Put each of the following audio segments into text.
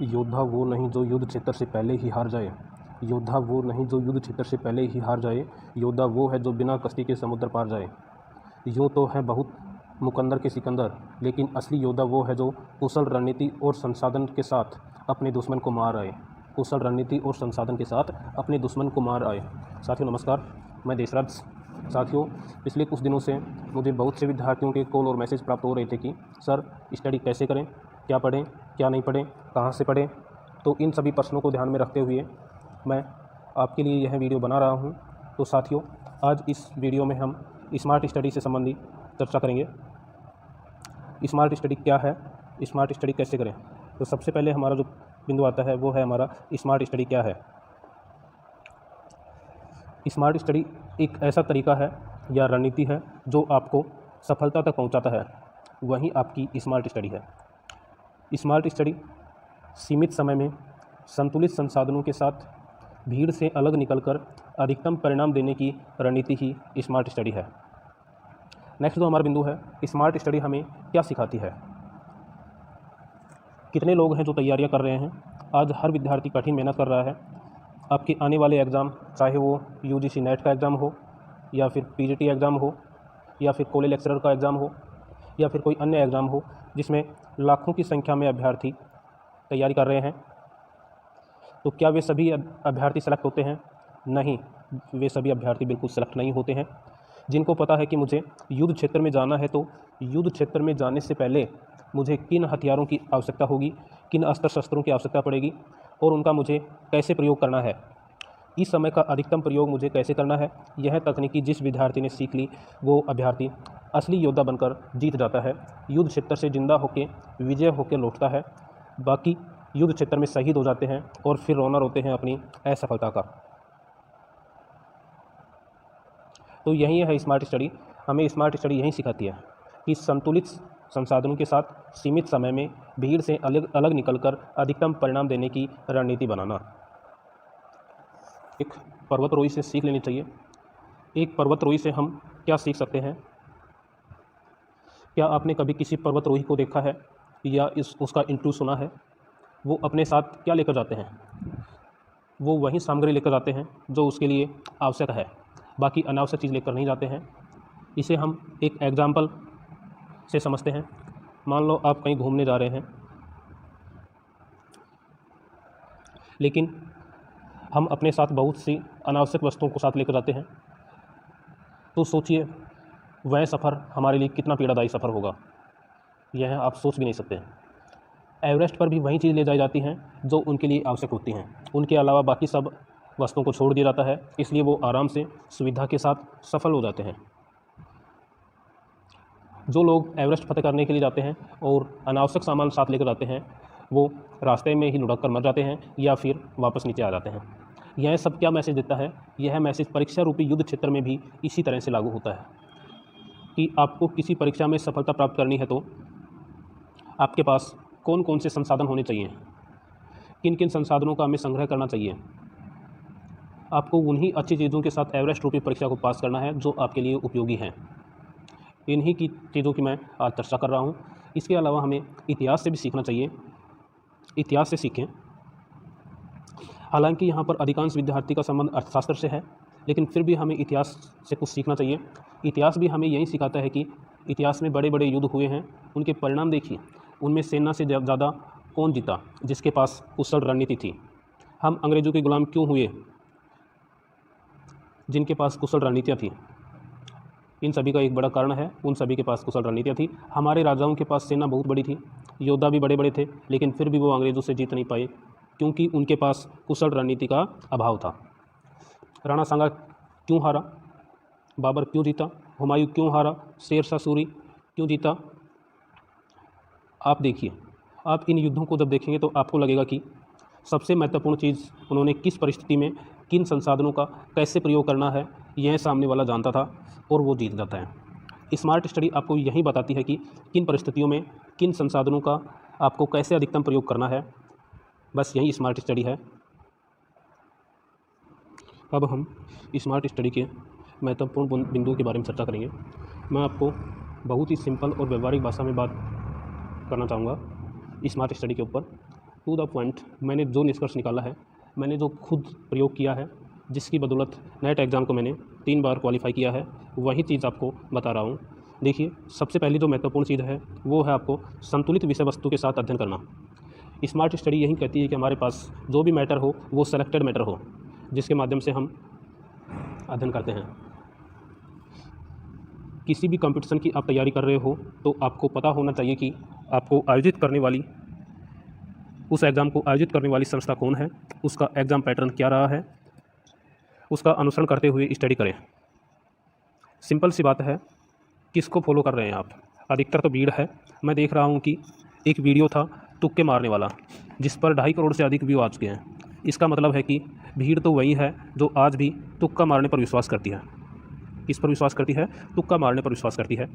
योद्धा वो नहीं जो युद्ध क्षेत्र से पहले ही हार जाए। योद्धा वो नहीं जो युद्ध क्षेत्र से पहले ही हार जाए। योद्धा वो है जो बिना कश्ती के समुद्र पार जाए। यूँ तो है बहुत मुकंदर के सिकंदर, लेकिन असली योद्धा वो है जो कुशल रणनीति और संसाधन के साथ अपने दुश्मन को मार आए। कुशल रणनीति और संसाधन के साथ अपने दुश्मन को मार आए। साथियों नमस्कार, मैं देशराज। साथियों, पिछले कुछ दिनों से मुझे बहुत से विद्यार्थियों के कॉल और मैसेज प्राप्त हो रहे थे कि सर स्टडी कैसे करें, क्या पढ़ें, क्या नहीं पढ़ें, कहाँ से पढ़ें। तो इन सभी प्रश्नों को ध्यान में रखते हुए मैं आपके लिए यह वीडियो बना रहा हूँ। तो साथियों, आज इस वीडियो में हम स्मार्ट स्टडी से संबंधित चर्चा करेंगे। स्मार्ट स्टडी क्या है, स्मार्ट स्टडी कैसे करें। तो सबसे पहले हमारा जो बिंदु आता है वो है हमारा स्मार्ट स्टडी क्या है। स्मार्ट स्टडी एक ऐसा तरीका है या रणनीति है जो आपको सफलता तक पहुंचाता है, वही आपकी स्मार्ट स्टडी है। स्मार्ट स्टडी सीमित समय में संतुलित संसाधनों के साथ भीड़ से अलग निकलकर अधिकतम परिणाम देने की रणनीति ही स्मार्ट स्टडी है। नेक्स्ट जो हमारा बिंदु है, स्मार्ट स्टडी हमें क्या सिखाती है। कितने लोग हैं जो तैयारियां कर रहे हैं। आज हर विद्यार्थी कठिन मेहनत कर रहा है। आपके आने वाले एग्ज़ाम, चाहे वो यूजीसी नेट का एग्ज़ाम हो या फिर पीजीटी एग्ज़ाम हो या फिर कॉलेज लेक्चरर का एग्ज़ाम हो या फिर कोई अन्य एग्ज़ाम हो जिसमें लाखों की संख्या में अभ्यर्थी तैयारी कर रहे हैं, तो क्या वे सभी अभ्यर्थी सेलेक्ट होते हैं? नहीं, वे सभी अभ्यर्थी बिल्कुल सेलेक्ट नहीं होते हैं। जिनको पता है कि मुझे युद्ध क्षेत्र में जाना है, तो युद्ध क्षेत्र में जाने से पहले मुझे किन हथियारों की आवश्यकता होगी, किन अस्त्र शस्त्रों की आवश्यकता पड़ेगी और उनका मुझे कैसे प्रयोग करना है, इस समय का अधिकतम प्रयोग मुझे कैसे करना है, यह तकनीकी जिस विद्यार्थी ने सीख ली वो अभ्यर्थी असली योद्धा बनकर जीत जाता है। युद्ध क्षेत्र से जिंदा होकर विजय होकर लौटता है। बाकी युद्ध क्षेत्र में शहीद हो जाते हैं और फिर रोना रोते हैं अपनी असफलता का। तो यही है स्मार्ट स्टडी। हमें स्मार्ट स्टडी यही सिखाती है कि संतुलित संसाधनों के साथ सीमित समय में भीड़ से अलग अलग निकलकर अधिकतम परिणाम देने की रणनीति बनाना। एक पर्वतारोही से सीख लेनी चाहिए। एक पर्वतारोही से हम क्या सीख सकते हैं? क्या आपने कभी किसी पर्वतारोही को देखा है या उसका इंटरव्यू सुना है? वो अपने साथ क्या लेकर जाते हैं? वो वही सामग्री लेकर जाते हैं जो उसके लिए आवश्यक है, बाकी अनावश्यक चीज़ लेकर नहीं जाते हैं। इसे हम एक एग्जाम्पल से समझते हैं। मान लो आप कहीं घूमने जा रहे हैं, लेकिन हम अपने साथ बहुत सी अनावश्यक वस्तुओं को साथ लेकर जाते हैं, तो सोचिए वह सफ़र हमारे लिए कितना पीड़ादायी सफ़र होगा। यह आप सोच भी नहीं सकते। एवरेस्ट पर भी वही चीज़ ले जाई जाती हैं जो उनके लिए आवश्यक होती हैं। उनके अलावा बाकी सब वस्तुओं को छोड़ दिया जाता है, इसलिए वो आराम से सुविधा के साथ सफल हो जाते हैं। जो लोग एवरेस्ट फतेह करने के लिए जाते हैं और अनावश्यक सामान साथ लेकर जाते हैं, वो रास्ते में ही लुढ़क कर मर जाते हैं या फिर वापस नीचे आ जाते हैं। यह सब क्या मैसेज देता है? यह मैसेज परीक्षा रूपी युद्ध क्षेत्र में भी इसी तरह से लागू होता है कि आपको किसी परीक्षा में सफलता प्राप्त करनी है तो आपके पास कौन कौन से संसाधन होने चाहिए, किन किन संसाधनों का हमें संग्रह करना चाहिए। आपको उन्हीं अच्छी चीज़ों के साथ एवरेस्ट रूपी परीक्षा को पास करना है जो आपके लिए उपयोगी हैं। इन्हीं की चीज़ों की मैं आज चर्चा कर रहा हूँ। इसके अलावा हमें इतिहास से भी सीखना चाहिए। इतिहास से सीखें। हालांकि यहाँ पर अधिकांश विद्यार्थी का संबंध अर्थशास्त्र से है, लेकिन फिर भी हमें इतिहास से कुछ सीखना चाहिए। इतिहास भी हमें यही सिखाता है कि इतिहास में बड़े बड़े युद्ध हुए हैं, उनके परिणाम देखिए। उनमें सेना से ज़्यादा कौन जीता? जिसके पास कुशल रणनीति थी। हम अंग्रेज़ों के गुलाम क्यों हुए? जिनके पास कुशल रणनीतियाँ थी। इन सभी का एक बड़ा कारण है, उन सभी के पास कुशल रणनीतियाँ थी। हमारे राजाओं के पास सेना बहुत बड़ी थी, योद्धा भी बड़े बड़े थे, लेकिन फिर भी वो अंग्रेज़ों से जीत नहीं पाए क्योंकि उनके पास कुशल रणनीति का अभाव था। राणा सांगा क्यों हारा? बाबर क्यों जीता? हुमायूं क्यों हारा? शेर शाह सूरी क्यों जीता? आप देखिए, आप इन युद्धों को जब देखेंगे तो आपको लगेगा कि सबसे महत्वपूर्ण चीज़ उन्होंने किस परिस्थिति में किन संसाधनों का कैसे प्रयोग करना है, यह सामने वाला जानता था और वो जीत जाता है। स्मार्ट स्टडी आपको यही बताती है कि किन परिस्थितियों में किन संसाधनों का आपको कैसे अधिकतम प्रयोग करना है। बस यही स्मार्ट स्टडी है। अब हम स्मार्ट स्टडी के महत्वपूर्ण बिंदुओं के बारे में चर्चा करेंगे। मैं आपको बहुत ही सिंपल और व्यवहारिक भाषा में बात करना चाहूँगा स्मार्ट स्टडी के ऊपर। टू द पॉइंट मैंने जो निष्कर्ष निकाला है, मैंने जो खुद प्रयोग किया है, जिसकी बदौलत नेट एग्ज़ाम को मैंने 3 बार क्वालिफाई किया है, वही चीज़ आपको बता रहा हूँ। देखिए, सबसे पहली जो महत्वपूर्ण चीज़ है वो है आपको संतुलित विषय वस्तु के साथ अध्ययन करना। स्मार्ट स्टडी यही कहती है कि हमारे पास जो भी मैटर हो वो सेलेक्टेड मैटर हो, जिसके माध्यम से हम अध्ययन करते हैं। किसी भी कंपटीशन की आप तैयारी कर रहे हो तो आपको पता होना चाहिए कि आपको आयोजित करने वाली, उस एग्ज़ाम को आयोजित करने वाली संस्था कौन है, उसका एग्ज़ाम पैटर्न क्या रहा है, उसका अनुसरण करते हुए स्टडी करें। सिंपल सी बात है, किसको फॉलो कर रहे हैं आप? अधिकतर तो भीड़ है। मैं देख रहा हूँ कि एक वीडियो था तुक्के मारने वाला, जिस पर 2.5 करोड़ से अधिक व्यू आ चुके हैं। इसका मतलब है कि भीड़ तो वही है जो आज भी तुक्का मारने पर विश्वास करती है। किस पर विश्वास करती है? तुक्का मारने पर विश्वास करती है।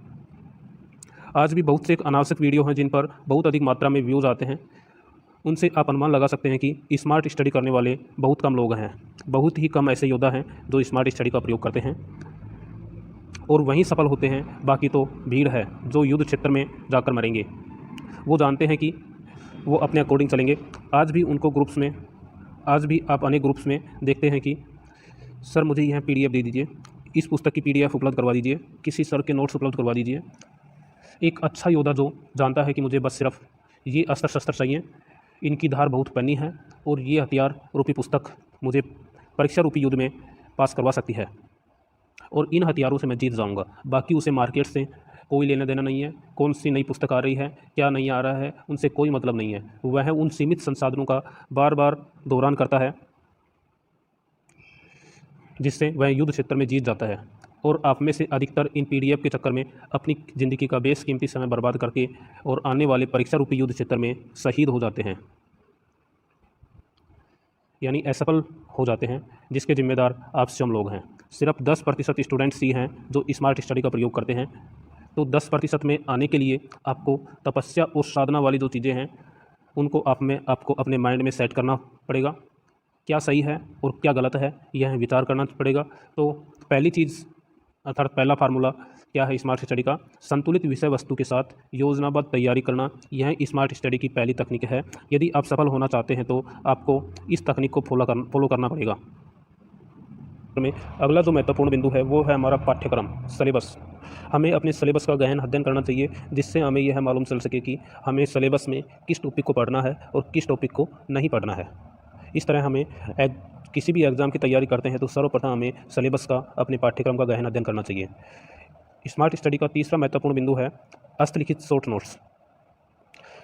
आज भी बहुत से अनावश्यक वीडियो हैं जिन पर बहुत अधिक मात्रा में व्यूज़ आते हैं। उनसे आप अनुमान लगा सकते हैं कि स्मार्ट स्टडी करने वाले बहुत कम लोग हैं। बहुत ही कम ऐसे योद्धा हैं जो स्मार्ट स्टडी का प्रयोग करते हैं और वहीं सफल होते हैं। बाकी तो भीड़ है जो युद्ध क्षेत्र में जाकर मरेंगे। वो जानते हैं कि वो अपने अकॉर्डिंग चलेंगे। आज भी उनको ग्रुप्स में, आज भी आप अनेक ग्रुप्स में देखते हैं कि सर मुझे यह PDF दे दीजिए, इस पुस्तक की PDF उपलब्ध करवा दीजिए, किसी सर के नोट्स उपलब्ध करवा दीजिए। एक अच्छा योद्धा जो जानता है कि मुझे बस सिर्फ ये अस्त्र शस्त्र चाहिए, इनकी धार बहुत पन्नी है और ये हथियार रूपी पुस्तक मुझे परीक्षा रूपी युद्ध में पास करवा सकती है और इन हथियारों से मैं जीत जाऊंगा। बाकी उसे मार्केट से कोई लेना देना नहीं है, कौन सी नई पुस्तक आ रही है, क्या नहीं आ रहा है, उनसे कोई मतलब नहीं है। वह उन सीमित संसाधनों का बार बार दौरान करता है जिससे वह युद्ध क्षेत्र में जीत जाता है। और आप में से अधिकतर इन PDF के चक्कर में अपनी ज़िंदगी का बेशकीमती समय बर्बाद करके और आने वाले परीक्षा रूपी युद्ध क्षेत्र में शहीद हो जाते हैं, यानी असफल हो जाते हैं, जिसके जिम्मेदार आप स्वयं लोग हैं। सिर्फ 10% स्टूडेंट्स ही हैं जो स्मार्ट स्टडी का प्रयोग करते हैं। तो 10% में आने के लिए आपको तपस्या और साधना वाली जो चीज़ें हैं उनको आपको अपने माइंड में सेट करना पड़ेगा। क्या सही है और क्या गलत है यह विचार करना पड़ेगा। तो पहली चीज़ अर्थात पहला फार्मूला क्या है स्मार्ट स्टडी का? संतुलित विषय वस्तु के साथ योजनाबद्ध तैयारी करना। यह स्मार्ट स्टडी की पहली तकनीक है। यदि आप सफल होना चाहते हैं तो आपको इस तकनीक को फॉलो करना पड़ेगा। में अगला जो महत्वपूर्ण बिंदु है वो है हमारा पाठ्यक्रम, सिलेबस। हमें अपने सिलेबस का गहन अध्ययन करना चाहिए, जिससे हमें यह मालूम चल सके कि हमें सिलेबस में किस टॉपिक को पढ़ना है और किस टॉपिक को नहीं पढ़ना है। इस तरह हमें किसी भी एग्ज़ाम की तैयारी करते हैं तो सर्वप्रथम हमें सिलेबस का, अपने पाठ्यक्रम का गहन अध्ययन करना चाहिए। स्मार्ट स्टडी का तीसरा महत्वपूर्ण बिंदु है हस्तलिखित शॉर्ट नोट्स।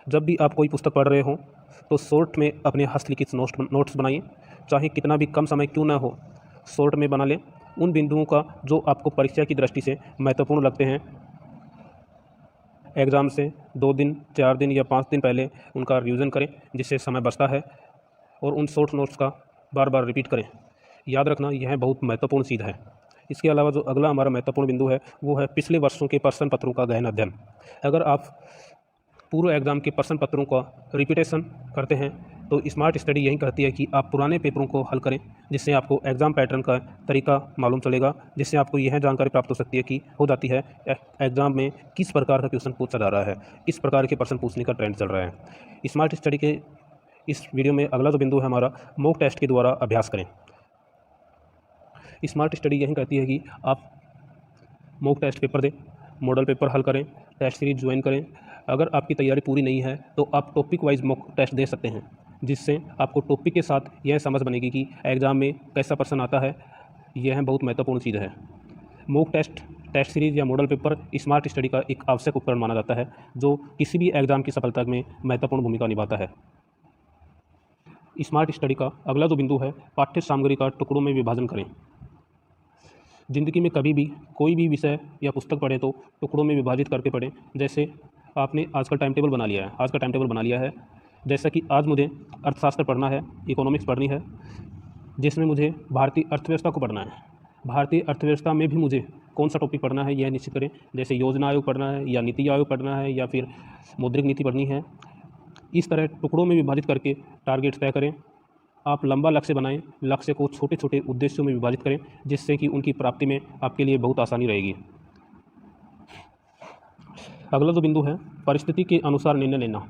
जब भी आप कोई पुस्तक पढ़ रहे हो तो शॉर्ट में अपने हस्तलिखित नोट्स बनाइए, चाहे कितना भी कम समय क्यों ना हो, शॉर्ट में बना लें। उन बिंदुओं का जो आपको परीक्षा की दृष्टि से महत्वपूर्ण लगते हैं, एग्ज़ाम से 2 दिन, 4 दिन या 5 दिन पहले उनका रिवीजन करें, जिससे समय बचता है, और उन शॉर्ट नोट्स का बार बार रिपीट करें। याद रखना यह बहुत महत्वपूर्ण चीज़ है। इसके अलावा जो अगला हमारा महत्वपूर्ण बिंदु है वो है पिछले वर्षों के प्रश्न पत्रों का गहन अध्ययन। अगर आप पूर्व एग्ज़ाम के प्रश्न पत्रों का रिपीटेशन करते हैं तो स्मार्ट स्टडी यही कहती है कि आप पुराने पेपरों को हल करें, जिससे आपको एग्ज़ाम पैटर्न का तरीका मालूम चलेगा, जिससे आपको यह जानकारी प्राप्त हो जाती है एग्ज़ाम में किस प्रकार का क्वेश्चन पूछा जा रहा है, किस प्रकार के प्रश्न पूछने का ट्रेंड चल रहा है। स्मार्ट स्टडी के इस वीडियो में अगला जो बिंदु है हमारा, मॉक टेस्ट के द्वारा अभ्यास करें। स्मार्ट स्टडी यही कहती है कि आप मॉक टेस्ट पेपर दें, मॉडल पेपर हल करें, टेस्ट सीरीज ज्वाइन करें। अगर आपकी तैयारी पूरी नहीं है तो आप टॉपिक वाइज मॉक टेस्ट दे सकते हैं, जिससे आपको टॉपिक के साथ यह समझ बनेगी कि एग्ज़ाम में कैसा प्रश्न आता है। यह बहुत महत्वपूर्ण चीज़ है। मॉक टेस्ट, टेस्ट सीरीज या मॉडल पेपर स्मार्ट स्टडी का एक आवश्यक उपकरण माना जाता है, जो किसी भी एग्ज़ाम की सफलता में महत्वपूर्ण भूमिका निभाता है। स्मार्ट स्टडी का अगला जो बिंदु है, पाठ्य सामग्री का टुकड़ों में विभाजन करें। ज़िंदगी में कभी भी कोई भी विषय या पुस्तक पढ़ें तो टुकड़ों में विभाजित करके पढ़ें। जैसे आपने आज का टाइम टेबल बना लिया है, जैसा कि आज मुझे अर्थशास्त्र पढ़ना है, इकोनॉमिक्स पढ़नी है, जिसमें मुझे भारतीय अर्थव्यवस्था को पढ़ना है। भारतीय अर्थव्यवस्था में भी मुझे कौन सा टॉपिक पढ़ना है यह निश्चित करें, जैसे योजना आयोग पढ़ना है या नीति आयोग पढ़ना है या फिर मौद्रिक नीति पढ़नी है। इस तरह टुकड़ों में विभाजित करके टारगेट तय करें। आप लंबा लक्ष्य बनाएं, लक्ष्य को छोटे छोटे उद्देश्यों में विभाजित करें, जिससे कि उनकी प्राप्ति में आपके लिए बहुत आसानी रहेगी। अगला जो बिंदु है, परिस्थिति के अनुसार निर्णय लेना।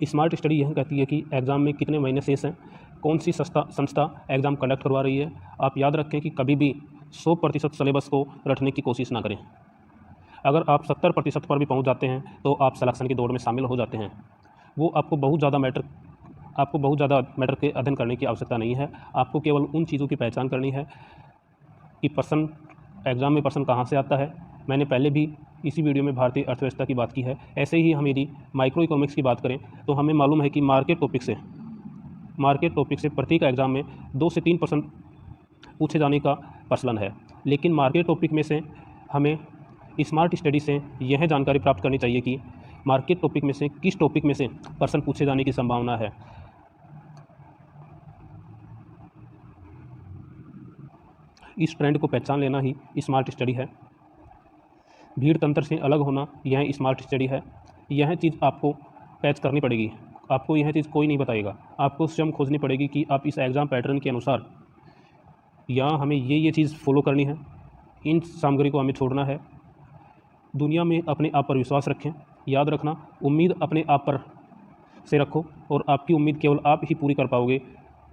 स्मार्ट स्टडी यह कहती है कि एग्ज़ाम में कितने महीने शेष हैं, कौन सी संस्था एग्ज़ाम कंडक्ट करवा रही है। आप याद रखें कि कभी भी 100% सिलेबस को रटने की कोशिश ना करें। अगर आप 70% पर भी पहुंच जाते हैं तो आप सिलेक्शन की दौड़ में शामिल हो जाते हैं। वो आपको बहुत ज़्यादा मैटर के अध्ययन करने की आवश्यकता नहीं है। आपको केवल उन चीज़ों की पहचान करनी है कि एग्ज़ाम में प्रश्न कहाँ से आता है। मैंने पहले भी इसी वीडियो में भारतीय अर्थव्यवस्था की बात की है। ऐसे ही हम यदि माइक्रो इकोनॉमिक्स की बात करें तो हमें मालूम है कि मार्केट टॉपिक से प्रत्येक एग्ज़ाम में 2 से 3% पूछे जाने का प्रचलन है। लेकिन मार्केट टॉपिक में से हमें स्मार्ट स्टडी से यह जानकारी प्राप्त करनी चाहिए कि मार्केट टॉपिक में से किस टॉपिक में से प्रश्न पूछे जाने की संभावना है। इस ट्रेंड को पहचान लेना ही स्मार्ट स्टडी है। भीड़ तंत्र से अलग होना यह स्मार्ट स्टडी है। यह चीज़ आपको कैच करनी पड़ेगी। आपको यह चीज़ कोई नहीं बताएगा। आपको स्वयं खोजनी पड़ेगी कि आप इस एग्ज़ाम पैटर्न के अनुसार यहाँ हमें ये चीज़ फॉलो करनी है, इन सामग्री को हमें छोड़ना है। दुनिया में अपने आप पर विश्वास रखें। याद रखना, उम्मीद अपने आप पर से रखो और आपकी उम्मीद केवल आप ही पूरी कर पाओगे,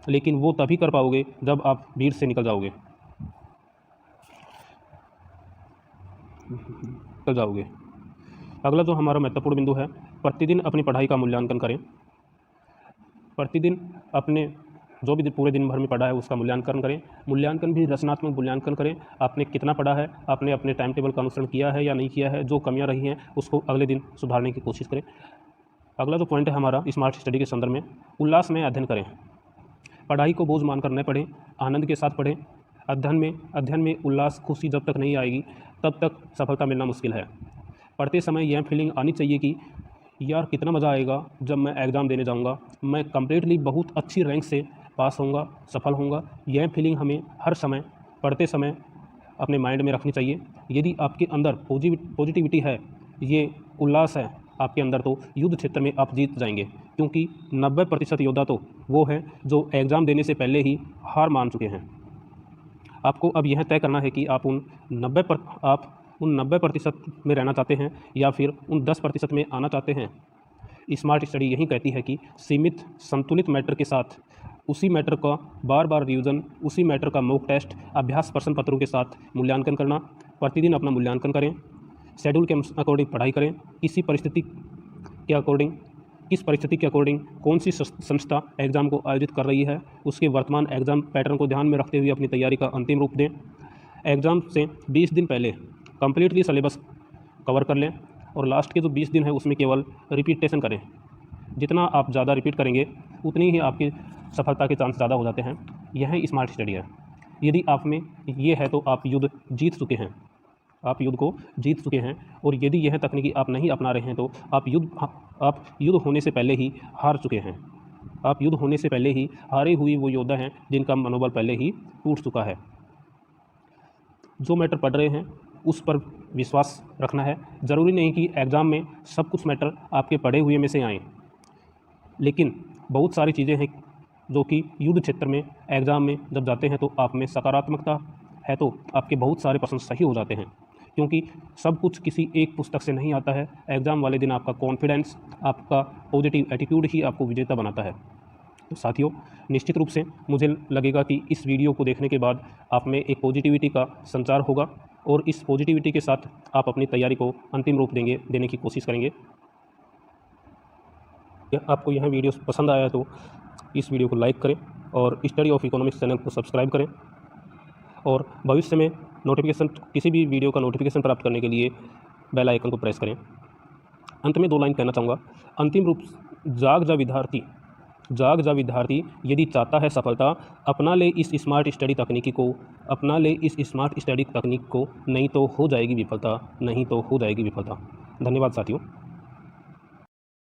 लेकिन वो तभी कर पाओगे जब आप भीड़ से निकल जाओगे। अगला जो हमारा महत्वपूर्ण बिंदु है, प्रतिदिन अपनी पढ़ाई का मूल्यांकन करें। प्रतिदिन अपने जो भी पूरे दिन भर में पढ़ा है उसका मूल्यांकन करें। मूल्यांकन भी रचनात्मक मूल्यांकन करें। आपने कितना पढ़ा है, आपने अपने टाइम टेबल का अनुसरण किया है या नहीं किया है, जो कमियां रही हैं उसको अगले दिन सुधारने की कोशिश करें। अगला जो पॉइंट है हमारा स्मार्ट स्टडी के संदर्भ में, उल्लास में अध्ययन करें। पढ़ाई को बोझ मानकर न पढ़ें, आनंद के साथ पढ़ें। अध्ययन में उल्लास, खुशी जब तक नहीं आएगी तब तक सफलता मिलना मुश्किल है। पढ़ते समय यह फीलिंग आनी चाहिए कि यार कितना मज़ा आएगा जब मैं एग्ज़ाम देने जाऊंगा, मैं कम्प्लीटली बहुत अच्छी रैंक से पास होऊंगा, सफल होऊंगा। यह फीलिंग हमें हर समय पढ़ते समय अपने माइंड में रखनी चाहिए। यदि आपके अंदर पॉजिटिविटी है, ये उल्लास है आपके अंदर, तो युद्ध क्षेत्र में आप जीत जाएंगे, क्योंकि 90% योद्धा तो वो हैं जो एग्ज़ाम देने से पहले ही हार मान चुके हैं। आपको अब यह तय करना है कि आप उन 90% में रहना चाहते हैं या फिर उन 10% में आना चाहते हैं। स्मार्ट स्टडी यही कहती है कि सीमित संतुलित मैटर के साथ उसी मैटर का बार बार रिवीजन, उसी मैटर का मॉक टेस्ट, अभ्यास प्रश्न पत्रों के साथ मूल्यांकन करना। प्रतिदिन अपना मूल्यांकन करें, शेड्यूल के अकॉर्डिंग पढ़ाई करें। किस परिस्थिति के अकॉर्डिंग कौन सी संस्था एग्ज़ाम को आयोजित कर रही है, उसके वर्तमान एग्ज़ाम पैटर्न को ध्यान में रखते हुए अपनी तैयारी का अंतिम रूप दें। एग्ज़ाम से 20 दिन पहले कंप्लीटली सिलेबस कवर कर लें और लास्ट के जो 20 दिन है उसमें केवल रिपीटेशन करें। जितना आप ज़्यादा रिपीट करेंगे उतनी ही आपकी सफलता के चांस ज़्यादा हो जाते हैं। यह स्मार्ट स्टडी है। यदि आप में ये है तो आप युद्ध जीत चुके हैं, आप युद्ध को जीत चुके हैं। और यदि यह तकनीकी आप नहीं अपना रहे हैं तो आप युद्ध होने से पहले ही हार चुके हैं। आप युद्ध होने से पहले ही हारे हुए वो योद्धा हैं जिनका मनोबल पहले ही टूट चुका है। जो मैटर पढ़ रहे हैं उस पर विश्वास रखना है। ज़रूरी नहीं कि एग्ज़ाम में सब कुछ मैटर आपके पढ़े हुए में से आएँ, लेकिन बहुत सारी चीज़ें हैं जो कि युद्ध क्षेत्र में एग्ज़ाम में जब जाते हैं तो आप में सकारात्मकता है तो आपके बहुत सारे प्रश्न सही हो जाते हैं, क्योंकि सब कुछ किसी एक पुस्तक से नहीं आता है। एग्ज़ाम वाले दिन आपका कॉन्फिडेंस, आपका पॉजिटिव एटीट्यूड ही आपको विजेता बनाता है। तो साथियों, निश्चित रूप से मुझे लगेगा कि इस वीडियो को देखने के बाद आप में एक पॉजिटिविटी का संचार होगा और इस पॉजिटिविटी के साथ आप अपनी तैयारी को अंतिम रूप देने की कोशिश करेंगे। आपको यह वीडियो पसंद आया तो इस वीडियो को लाइक करें और स्टडी ऑफ इकोनॉमिक्स चैनल को सब्सक्राइब करें और भविष्य में किसी भी वीडियो का नोटिफिकेशन प्राप्त करने के लिए बेल आइकन को प्रेस करें। अंत में 2 लाइन कहना चाहूँगा। अंतिम रूप, जाग जा विद्यार्थी, यदि चाहता है सफलता, अपना ले इस स्मार्ट स्टडी तकनीक को, नहीं तो हो जाएगी विफलता। धन्यवाद साथियों।